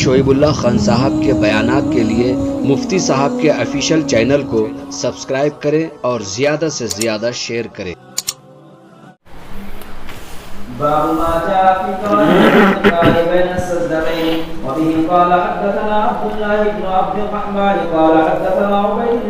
شعیب اللہ خان صاحب کے بیانات کے لیے مفتی صاحب کے آفیشیل چینل کو سبسکرائب کریں اور زیادہ سے زیادہ شیئر کریں۔ باب ما جاء في كراهية بين السجدتين وبه قال حدثنا عبد الله بن عبد الرحمن قال حدثنا عبيد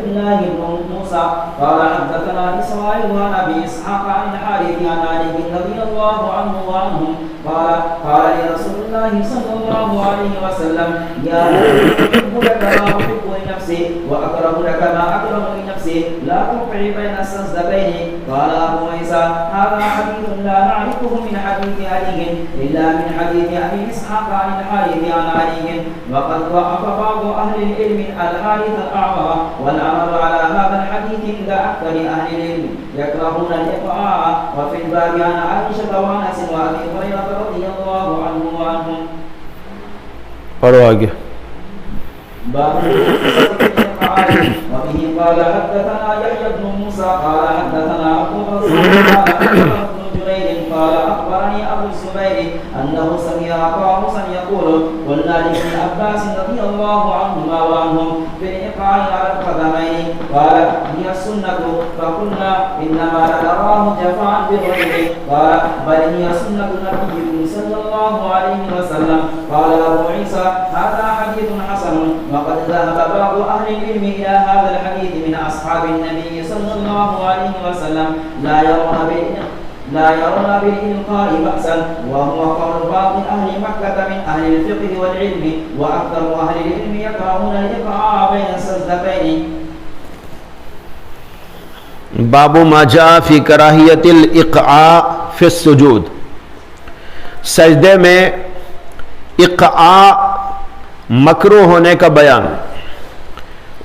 الله بن موسى قال حدثنا إسماعيل عن أبي إسحاق عن الحارث عن علي رضي الله عنه وعنهم قال لرسول الله صلى الله عليه وسلم يا أحب لك ما أحب لنفسي وأكره لك ما أكره لنفسي لا تقع بين السجدتين. قال أبو عيسى هذا حديث لا نعرفه من حديث علي إلا من حديث أبي إسحاق عن الحارث عن علي وقد ضعف بعض أهل العلم الحارث الأعور والعمل على هذا الحديث عند أكثر أهل العلم يكرهون الإقعاء. وفي الباب عن عائشة وأنس وأبي هريرة رضي الله عنهم وعنهم. پڑھو آگے. باب الإقعاء وبه قال حدثنا يحيى بن موسى قال حدثنا أبو الرزاق قال أخبرني أبو الزبير أنه سمع طاووسا يقول قلنا لابن عباس رضي الله عنهما وعنهم في الإقعاء على القدمين قال هي السنة فقلنا إنما نراه جفاء بالرجل قال بل هي سنة النبي صلى الله عليه وسلم. قال أبو عيسى هذا حديث حسن وقد ذهب بعض أهل العلم إلى هذا الحديث من أصحاب النبي صلى الله عليه وسلم لا يرون بالإلقاء بأسا وهو قول بعض أهل مكة من أهل الفقه والعلم وأكثر أهل العلم يكرهون الإقعاء بين السجدتين. باب ما جاء فی کراہیت الإقعاء فی السجود. سجدے میں اقعاء مکروہ ہونے کا بیان.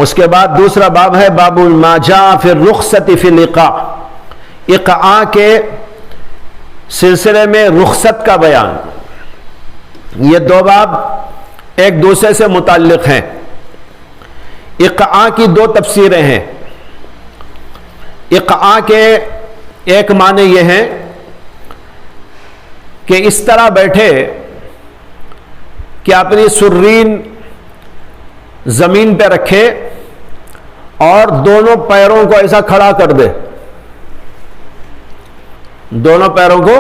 اس کے بعد دوسرا باب ہے باب ما جاء فی الرخصۃ فی الإقعاء. اقعاء کے سلسلے میں رخصت کا بیان. یہ دو باب ایک دوسرے سے متعلق ہیں. اقعاء کی دو تفسیریں ہیں. اقعاء کے ایک معنی یہ ہیں کہ اس طرح بیٹھے کہ اپنی سرین زمین پہ رکھے اور دونوں پیروں کو ایسا کھڑا کر دے. دونوں پیروں کو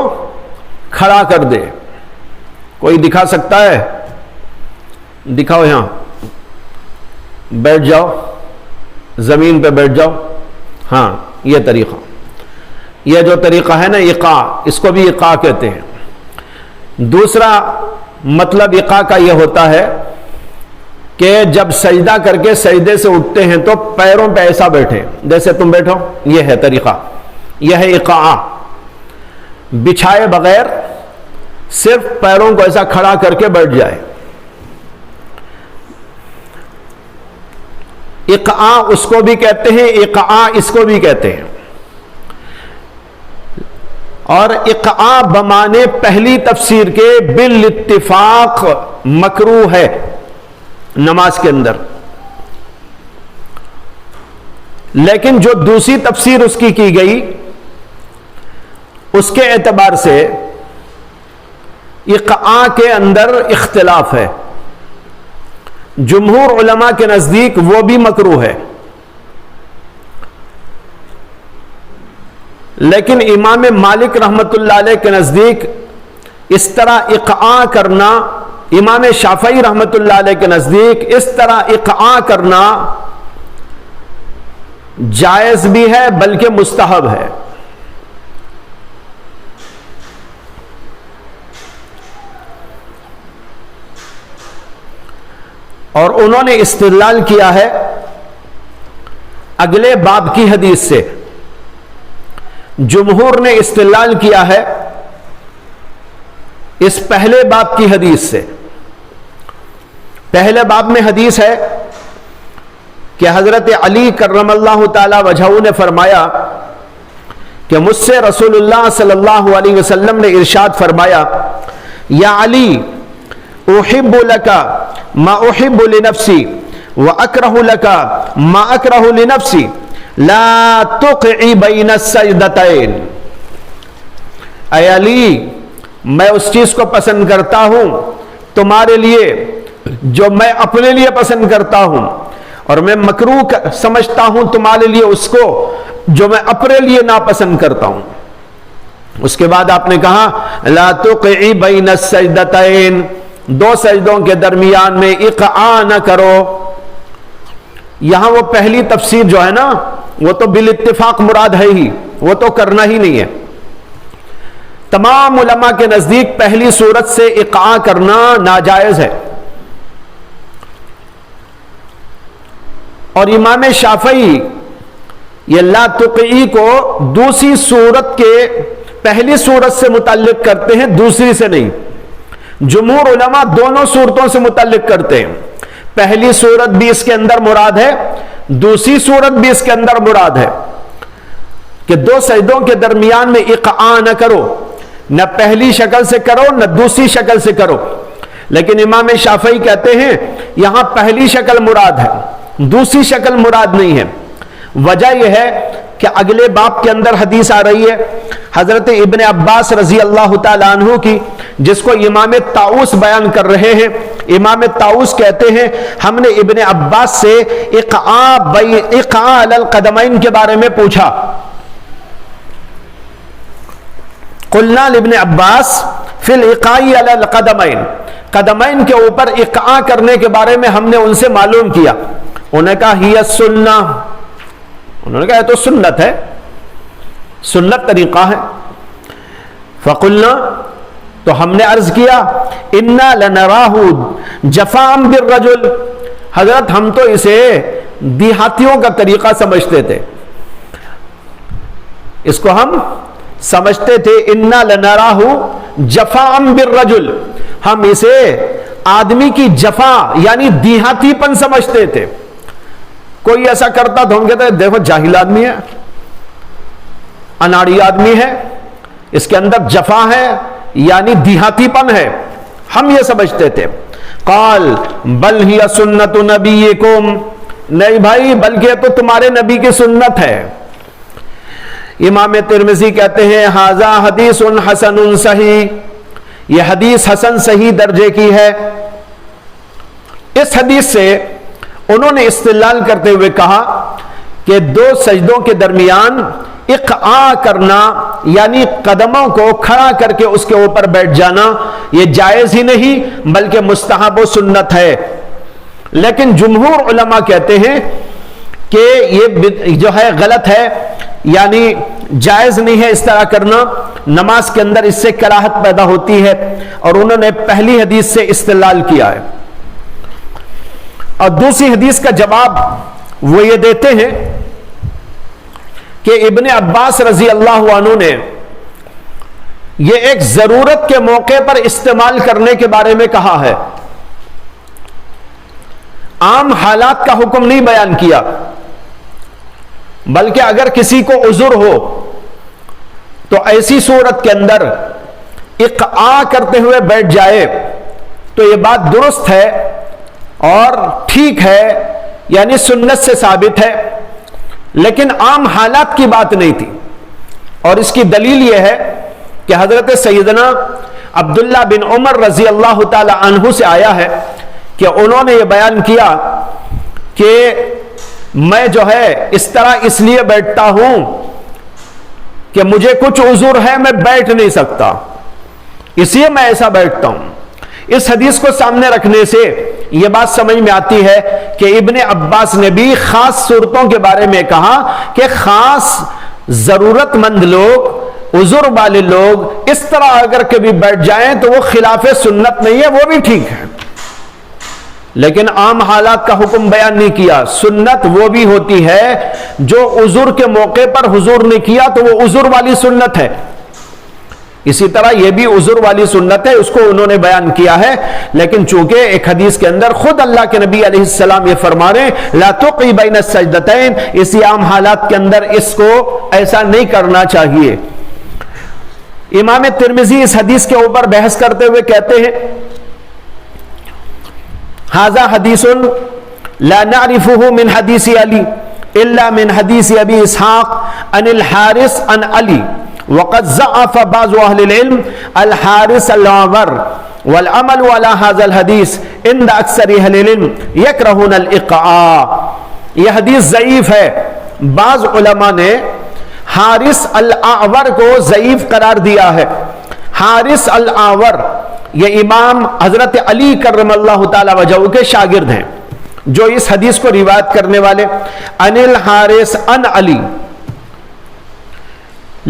کھڑا کر دے. کوئی دکھا سکتا ہے؟ دکھاؤ. یہاں بیٹھ جاؤ, زمین پہ بیٹھ جاؤ. ہاں, یہ طریقہ, یہ جو طریقہ ہے نا اقاع, اس کو بھی اقاع کہتے ہیں. دوسرا مطلب اقاع کا یہ ہوتا ہے کہ جب سجدہ کر کے سجدے سے اٹھتے ہیں تو پیروں پہ ایسا بیٹھے جیسے تم بیٹھو. یہ ہے طریقہ, یہ ہے اقاع. بچھائے بغیر صرف پیروں کو ایسا کھڑا کر کے بیٹھ جائے. اقعاء اس کو بھی کہتے ہیں, اقعاء اس کو بھی کہتے ہیں. اور اقعاء بمانے پہلی تفسیر کے بالاتفاق مکروہ ہے نماز کے اندر. لیکن جو دوسری تفسیر اس کی گئی اس کے اعتبار سے اقعاء کے اندر اختلاف ہے. جمہور علماء کے نزدیک وہ بھی مکروہ ہے, لیکن امام مالک رحمت اللہ علیہ کے نزدیک اس طرح اقعاء کرنا, امام شافعی رحمت اللہ علیہ کے نزدیک اس طرح اقعاء کرنا جائز بھی ہے بلکہ مستحب ہے. اور انہوں نے استدلال کیا ہے اگلے باب کی حدیث سے. جمہور نے استدلال کیا ہے اس پہلے باب کی حدیث سے. پہلے باب میں حدیث ہے کہ حضرت علی کرم اللہ تعالی وجہہ نے فرمایا کہ مجھ سے رسول اللہ صلی اللہ علیہ وسلم نے ارشاد فرمایا, یا علی احب لکا ما احب لنفسی واکرہ لکا ما اکرہ لنفسی لا تقعی بین السجدتین. اے علی, میں اس چیز کو پسند کرتا ہوں تمہارے لیے جو میں اپنے لیے پسند کرتا ہوں، اور میں مکروہ سمجھتا ہوں تمہارے لیے اس کو جو میں اپنے لیے ناپسند کرتا ہوں۔ اس کے بعد آپ نے کہا لا تقعی بین السجدتین، دو سجدوں کے درمیان میں اقعاء نہ کرو۔ یہاں وہ پہلی تفسیر جو ہے نا وہ تو بالاتفاق مراد ہے ہی، وہ تو کرنا ہی نہیں ہے۔ تمام علماء کے نزدیک پہلی صورت سے اقعاء کرنا ناجائز ہے، اور امام شافعی یہ لا تقعی کو دوسری صورت کے پہلی صورت سے متعلق کرتے ہیں، دوسری سے نہیں۔ جمہور علماء دونوں صورتوں سے متعلق کرتے ہیں، پہلی صورت بھی اس کے اندر مراد ہے، دوسری صورت بھی اس کے اندر مراد ہے کہ دو سجدوں کے درمیان میں اقعاء نہ کرو، نہ پہلی شکل سے کرو نہ دوسری شکل سے کرو۔ لیکن امام شافعی کہتے ہیں یہاں پہلی شکل مراد ہے، دوسری شکل مراد نہیں ہے۔ وجہ یہ ہے کہ اگلے باب کے اندر حدیث آ رہی ہے حضرت ابن عباس رضی اللہ تعالیٰ عنہ کی، جس کو امام طاؤس بیان کر رہے ہیں۔ امام طاؤس کہتے ہیں ہم نے ابن عباس سے اقعاء علی القدمین کے بارے میں پوچھا۔ قلنا لابن عباس فی الاقعاء علی القدمین، قدمین کے اوپر اقعاء کرنے کے بارے میں ہم نے ان سے معلوم کیا۔ انہوں نے کہا ہی السنہ، انہوں نے کہا یہ تو سنت ہے، سنت طریقہ ہے۔ فقلنا، تو ہم نے عرض کیا انا لنراہ جفاء بالرجل، حضرت ہم تو اسے دیہاتیوں کا طریقہ سمجھتے تھے، اس کو ہم سمجھتے تھے انا لنراہ جفاء بالرجل، ہم اسے آدمی کی جفا یعنی دیہاتی پن سمجھتے تھے۔ کوئی ایسا کرتا تو ہم کہتے ہیں دیکھو جاہل آدمی ہے، اناڑی آدمی ہے، اس کے اندر جفا ہے یعنی دیہاتی پن ہے، ہم یہ سمجھتے تھے۔ قال بل ہی سنت نبیکم، نہیں بھائی بلکہ تو تمہارے نبی کی سنت ہے۔ امام ترمذی کہتے ہیں ھذا حدیث حسن صحیح، یہ حدیث حسن صحیح درجے کی ہے۔ اس حدیث سے انہوں نے استدلال کرتے ہوئے کہا کہ دو سجدوں کے درمیان اقعاء کرنا یعنی قدموں کو کھڑا کر کے اس کے اوپر بیٹھ جانا یہ جائز ہی نہیں بلکہ مستحب و سنت ہے۔ لیکن جمہور علماء کہتے ہیں کہ یہ جو ہے غلط ہے، یعنی جائز نہیں ہے اس طرح کرنا، نماز کے اندر اس سے کراہت پیدا ہوتی ہے، اور انہوں نے پہلی حدیث سے استدلال کیا ہے۔ اور دوسری حدیث کا جواب وہ یہ دیتے ہیں کہ ابن عباس رضی اللہ عنہ نے یہ ایک ضرورت کے موقع پر استعمال کرنے کے بارے میں کہا ہے، عام حالات کا حکم نہیں بیان کیا، بلکہ اگر کسی کو عذر ہو تو ایسی صورت کے اندر اقعاء کرتے ہوئے بیٹھ جائے تو یہ بات درست ہے اور ٹھیک ہے، یعنی سنت سے ثابت ہے، لیکن عام حالات کی بات نہیں تھی۔ اور اس کی دلیل یہ ہے کہ حضرت سیدنا عبداللہ بن عمر رضی اللہ تعالی عنہ سے آیا ہے کہ انہوں نے یہ بیان کیا کہ میں جو ہے اس طرح اس لیے بیٹھتا ہوں کہ مجھے کچھ عذر ہے، میں بیٹھ نہیں سکتا، اس لیے میں ایسا بیٹھتا ہوں۔ اس حدیث کو سامنے رکھنے سے یہ بات سمجھ میں آتی ہے کہ ابن عباس نے بھی خاص صورتوں کے بارے میں کہا کہ خاص ضرورت مند لوگ، عذر والے لوگ اس طرح اگر کبھی بیٹھ جائیں تو وہ خلاف سنت نہیں ہے، وہ بھی ٹھیک ہے، لیکن عام حالات کا حکم بیان نہیں کیا۔ سنت وہ بھی ہوتی ہے جو عذر کے موقع پر حضور نے کیا تو وہ عذر والی سنت ہے، اسی طرح یہ بھی عذر والی سنت ہے، اس کو انہوں نے بیان کیا ہے۔ لیکن چونکہ ایک حدیث کے اندر خود اللہ کے نبی علیہ السلام یہ فرما رہے ہیں لا تقعی بین السجدتین، اسی عام حالات کے اندر اس کو ایسا نہیں کرنا چاہیے۔ امام ترمذی اس حدیث کے اوپر بحث کرتے ہوئے کہتے ہیں ھذا حدیث لا نعرفه من حدیث علی الا من حدیث ابی اسحاق عن الحارث عن علی وقد ضعف بعض اہل العلم الحارث الاعور والعمل على هذا الحديث عند اکثر اہل العلم يكرهون الاقعاء. یہ حدیث ضعیف ہے. بعض علماء نے حارث الاعور کو ضعیف قرار دیا ہے. حارث الاعور یہ امام حضرت علی کرم اللہ تعالی وجہہ کے شاگرد ہیں جو اس حدیث کو روایت کرنے والے. ان الحارث ان علی.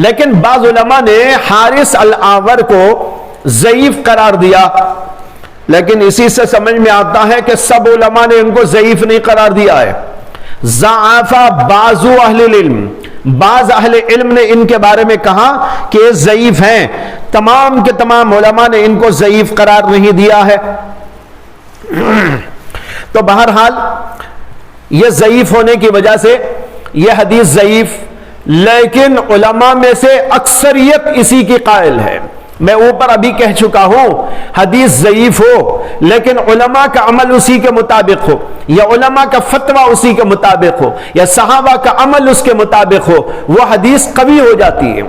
لیکن بعض علماء نے حارث الاعور کو ضعیف قرار دیا. لیکن اسی سے سمجھ میں آتا ہے کہ سب علماء نے ان کو ضعیف نہیں قرار دیا ہے. ضعف بعض اہل العلم، بعض اہل علم نے ان کے بارے میں کہا کہ یہ ضعیف ہیں. تمام کے تمام علماء نے ان کو ضعیف قرار نہیں دیا ہے. تو بہرحال یہ ضعیف ہونے کی وجہ سے یہ حدیث ضعیف، لیکن علماء میں سے اکثریت اسی کی قائل ہے. میں اوپر ابھی کہہ چکا ہوں حدیث ضعیف ہو لیکن علماء کا عمل اسی کے مطابق ہو، یا علماء کا فتویٰ اسی کے مطابق ہو، یا صحابہ کا عمل اس کے مطابق ہو، وہ حدیث قوی ہو جاتی ہے.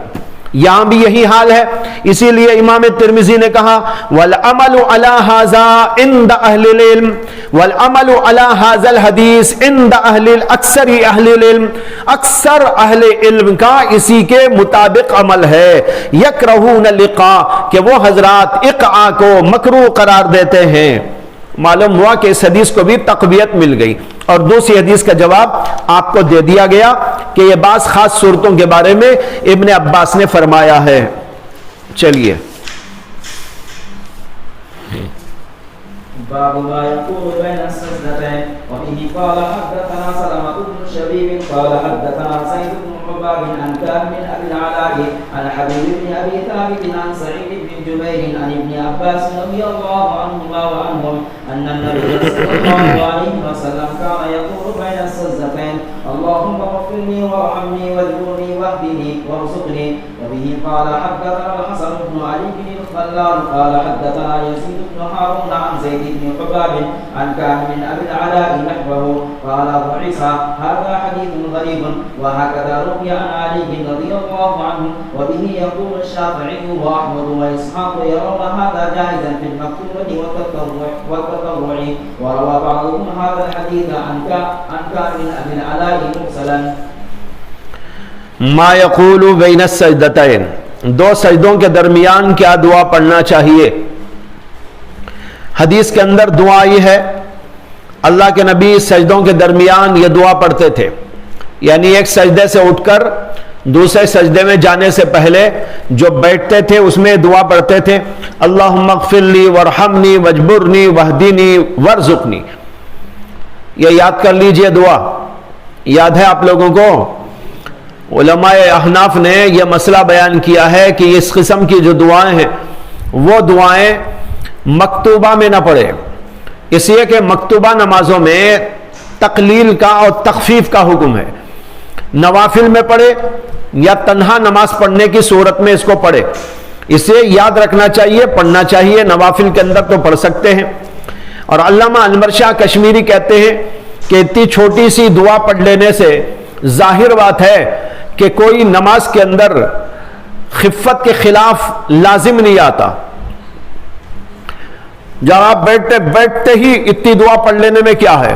یہاں بھی یہی حال ہے. اسی لیے امام ترمذی نے کہا والعمل على هذا عند اہل العلم، والعمل على هذا الحديث عند اکثر اہل العلم. اکثر اہل علم کا اسی کے مطابق عمل ہے. یکرہون الاقعاء کہ وہ حضرات اقعاء کو مکروہ قرار دیتے ہیں. معلوم ہوا کہ اس حدیث کو بھی تقویت مل گئی. اور دوسری حدیث کا جواب آپ کو دے دیا گیا کہ یہ بعض خاص صورتوں کے بارے میں ابن عباس نے فرمایا ہے. چلیے باب ما يقول بين السجدتين. وفيه قال حدثنا سلمة بن شبيب قال حدثنا سعيد بن حباب عن كامل بن ابي العلاء عن حبيب بن ابي ثابت عن سعيد بن جبير عن ابن عباس رضي الله عنهما وعنهم ان النبي صلى الله عليه وسلم كان يقول بين السجدتين اللهم اغفر لي وارحمني واجبرني واهدني وارزقني. وبه قال حدثنا الحسن بن علي بن الخلال قال حدثنا يزيد بن هارون عن زيد بن حباب عن كامل بن ابي العلاء نحوه. قال ابو عيسى هذا حديث غريب وهكذا روي عن علي رضي الله عنه. وبه يقول الشافعي واحمد واسحاق يرون هذا جائزا في المكتوبة والتطوع. وروى بعضهم هذا الحديث عن كامل بن ابي العلاء مرسلا. ما یقول بین السجدتین، دو سجدوں کے درمیان کیا دعا پڑھنا چاہیے. حدیث کے اندر دعا یہ ہے اللہ کے نبی سجدوں کے درمیان یہ دعا پڑھتے تھے. یعنی ایک سجدے سے اٹھ کر دوسرے سجدے میں جانے سے پہلے جو بیٹھتے تھے اس میں دعا پڑھتے تھے اللہم اغفر لی وارحمنی واجبرنی واہدنی وارزقنی. یہ یاد کر لیجئے دعا. یاد ہے آپ لوگوں کو؟ علماء احناف نے یہ مسئلہ بیان کیا ہے کہ اس قسم کی جو دعائیں ہیں وہ دعائیں مکتوبہ میں نہ پڑھے، اس لیے کہ مکتوبہ نمازوں میں تقلیل کا اور تخفیف کا حکم ہے. نوافل میں پڑھے یا تنہا نماز پڑھنے کی صورت میں اس کو پڑھے. اسے یاد رکھنا چاہیے، پڑھنا چاہیے. نوافل کے اندر تو پڑھ سکتے ہیں. اور علامہ انور شاہ کشمیری کہتے ہیں کہ اتنی چھوٹی سی دعا پڑھ لینے سے ظاہر بات ہے کہ کوئی نماز کے اندر خفت کے خلاف لازم نہیں آتا. جب آپ بیٹھتے ہی اتنی دعا پڑھ لینے میں کیا ہے،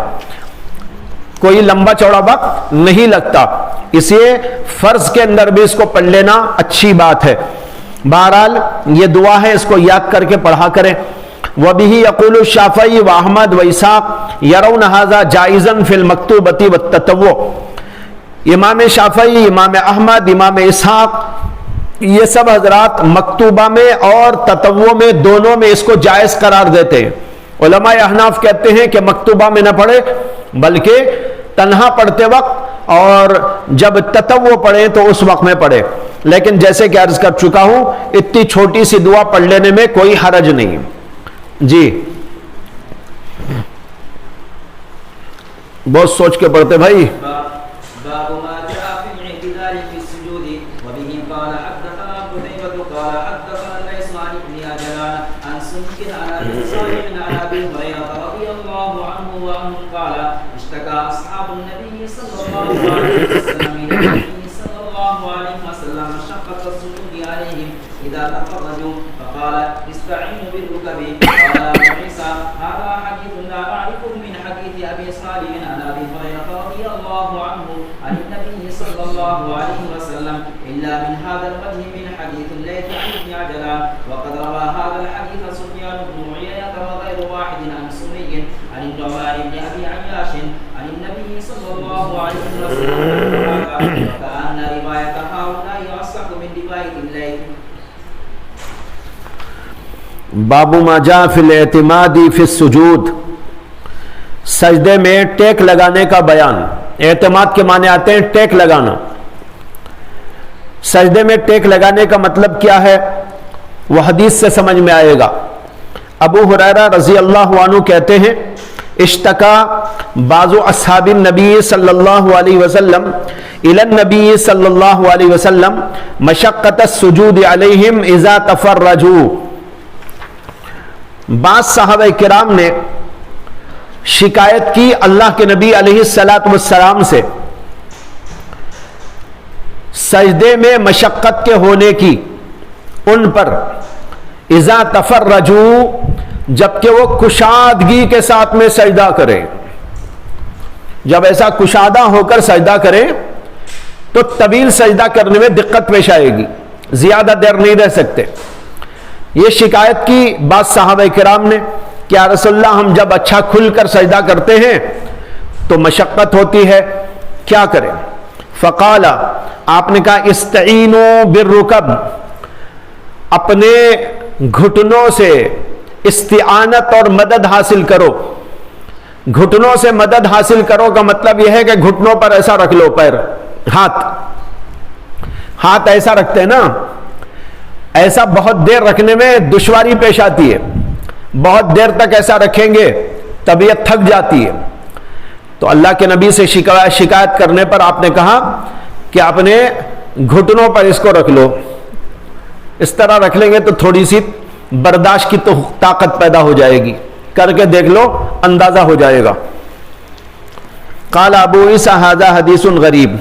کوئی لمبا چوڑا وقت نہیں لگتا. اس لیے فرض کے اندر بھی اس کو پڑھ لینا اچھی بات ہے. بہرحال یہ دعا ہے، اس کو یاد کر کے پڑھا کریں. وَبِهِ يَقُولُ الشَّافِعِيُّ وَأَحْمَدُ وَإِسْحَاقُ يَرَوْنَ هَذَا جَائِزًا فِي الْمَكْتُوبَةِ وَالتَّطَوُّعِ. امام شافعی، امام احمد، امام اسحاق یہ سب حضرات مکتوبہ میں اور تطوع میں دونوں میں اس کو جائز قرار دیتے ہیں. علماء احناف کہتے ہیں کہ مکتوبہ میں نہ پڑھے بلکہ تنہا پڑھتے وقت اور جب تطوع پڑھے تو اس وقت میں پڑھے. لیکن جیسے کہ عرض کر چکا ہوں اتنی چھوٹی سی دعا پڑھ لینے میں کوئی حرج نہیں. جی بہت سوچ کے پڑھتے بھائی. باب ما جاء في الاعتدال في السجود. وبه قال حدثنا قتيبة قال حدثنا الليث عن ابن عجلان عن سمك عن ابي صالح عن ابي هريرة رضي الله عنه وعنه قال اشتكى اصحاب النبي صلى الله عليه وسلم الى النبي صلى الله عليه وسلم مشقة السجود عليهم إذا تفرجوا فقال استعينوا بالركب. قال أبو عيسى هذا حديث لا نعرفه من حديث أبي صالح عن أبي هريرة رضي الله عنه عن النبي صلى الله عليه وسلم إلا من هذا الوجه من حديث الليث عن ابن عجلان. وقد روى هذا الحديث سفيان بن عيينة وغير واحد عن سمي عن النعمان بن أبي عياش عن النبي صلى الله عليه وسلم وكأن رواية هؤلاء أصح من رواية الليث. باب ما جاء فی الاعتماد فی السجود، سجدے میں ٹیک لگانے کا بیان. اعتماد کے معنی آتے ہیں ٹیک لگانا. سجدے میں ٹیک لگانے کا مطلب کیا ہے وہ حدیث سے سمجھ میں آئے گا. ابو ہریرہ رضی اللہ عنہ کہتے ہیں اشتکا بعض اصحاب النبی صلی اللہ علیہ وسلم الی النبی صلی اللہ علیہ وسلم مشقت السجود علیہم اذا تفرجوا. بعض صحابہ کرام نے شکایت کی اللہ کے نبی علیہ الصلاۃ والسلام سے سجدے میں مشقت کے ہونے کی ان پر، اذا تفرجوا جبکہ وہ کشادگی کے ساتھ میں سجدہ کریں. جب ایسا کشادہ ہو کر سجدہ کریں تو طویل سجدہ کرنے میں دقت پیش آئے گی، زیادہ دیر نہیں رہ سکتے. یہ شکایت کی بعض صحابہ کرام نے کہ یا رسول اللہ ہم جب اچھا کھل کر سجدہ کرتے ہیں تو مشقت ہوتی ہے، کیا کریں؟ فقال، آپ نے کہا استعینوا بالرکب، اپنے گھٹنوں سے استعانت اور مدد حاصل کرو. گھٹنوں سے مدد حاصل کرو کا مطلب یہ ہے کہ گھٹنوں پر ایسا رکھ لو، پیر ہاتھ ایسا رکھتے ہیں نا، ایسا بہت دیر رکھنے میں دشواری پیش آتی ہے. بہت دیر تک ایسا رکھیں گے طبیعت تھک جاتی ہے. تو اللہ کے نبی سے شکایت کرنے پر آپ نے کہا کہ اپنے گھٹنوں پر اس کو رکھ لو. اس طرح رکھ لیں گے تو تھوڑی سی برداشت کی تو طاقت پیدا ہو جائے گی. کر کے دیکھ لو، اندازہ ہو جائے گا. قال ابو عیسیٰ ھذا حدیث غریب.